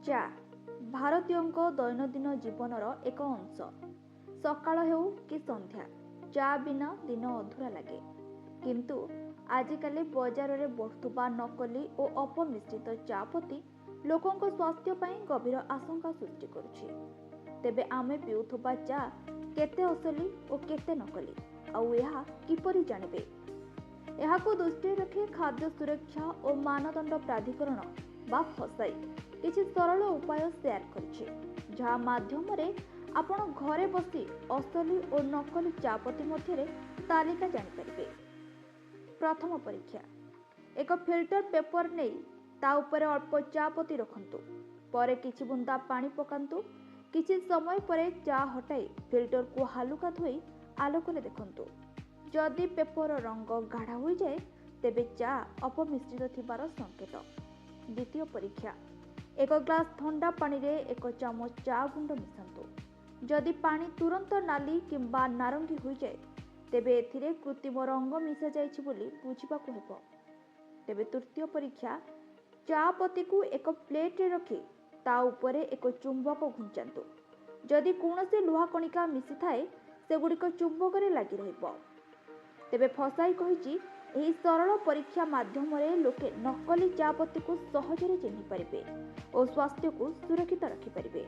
ଚା ଭାରତୀୟଙ୍କ ଦୈନନ୍ଦିନ ଜୀବନର ଏକ ଅଂଶ। ସକାଳ ହେଉ କି ସନ୍ଧ୍ୟା, ଚା ବିନା ଦିନ ଅଧୁରା ଲାଗେ। କିନ୍ତୁ ଆଜିକାଲି ବଜାରରେ ବଢ଼ୁଥିବା ନକଲି ଓ ଅପମିଶ୍ରିତ ଚା ପତି ଲୋକଙ୍କ ସ୍ୱାସ୍ଥ୍ୟ ପାଇଁ ଗଭୀର ଆଶଙ୍କା ସୃଷ୍ଟି କରୁଛି। ତେବେ ଆମେ ପିଉଥିବା ଚା କେତେ ଅସଲି ଓ କେତେ ନକଲି, ଆଉ ଏହା କିପରି ଜାଣିବେ? ଏହାକୁ ଦୃଷ୍ଟିରେ ରଖି ଖାଦ୍ୟ ସୁରକ୍ଷା ଓ ମାନଦଣ୍ଡ ପ୍ରାଧିକରଣ ବା ଫସାଇ କିଛି ସରଳ ଉପାୟ ସେୟାର କରିଛି, ଯାହା ମାଧ୍ୟମରେ ଆପଣ ଘରେ ବସି ଅସଲି ଓ ନକଲି ଚା ପତି ମଧ୍ୟରେ ତାଲିକା ଜାଣିପାରିବେ। ପ୍ରଥମ ପରୀକ୍ଷା। ଏକ ଫିଲ୍ଟର ପେପର ନେଇ ତା ଉପରେ ଅଳ୍ପ ଚା ପତି ରଖନ୍ତୁ। ପରେ କିଛି ବୁନ୍ଦା ପାଣି ପକାନ୍ତୁ। କିଛି ସମୟ ପରେ ଚା ହଟାଇ ଫିଲ୍ଟରକୁ ହାଲୁକା ଧୋଇ ଆଲୋକରେ ଦେଖନ୍ତୁ। ଯଦି ପେପର ରଙ୍ଗ ଗାଢ଼ା ହୋଇଯାଏ, ତେବେ ଚା ଅପମିଶ୍ରିତ ଥିବାର ସଂକେତ। ଦ୍ୱିତୀୟ ପରୀକ୍ଷା। ଏକ ଗ୍ଲାସ ଥଣ୍ଡା ପାଣିରେ ଏକ ଚାମଚ ଚା ଗୁଣ୍ଡ ମିଶାନ୍ତୁ। ଯଦି ପାଣି ତୁରନ୍ତ ନାଲି କିମ୍ବା ନାରଙ୍ଗୀ ହୋଇଯାଏ, ତେବେ ଏଥିରେ କୃତ୍ରିମ ରଙ୍ଗ ମିଶାଯାଇଛି ବୋଲି ବୁଝିବାକୁ ହେବ। ତେବେ ତୃତୀୟ ପରୀକ୍ଷା। ଚା ପତିକୁ ଏକ ପ୍ଲେଟରେ ରଖି ତା ଉପରେ ଏକ ଚୁମ୍ବକ ଘୁଞ୍ଚାନ୍ତୁ। ଯଦି କୌଣସି ଲୁହା କଣିକା ମିଶିଥାଏ, ସେଗୁଡ଼ିକ ଚୁମ୍ବକରେ ଲାଗି ରହିବ। ତେବେ ଫସାଇ କହିଛି, ଏହି ସରଳ ପରୀକ୍ଷା ମାଧ୍ୟମରେ ଲୋକେ ନକଲି ଚା ପତିକୁ ସହଜରେ ଚିହ୍ନିପାରିବେ ଓ ସ୍ୱାସ୍ଥ୍ୟକୁ ସୁରକ୍ଷିତ ରଖିପାରିବେ।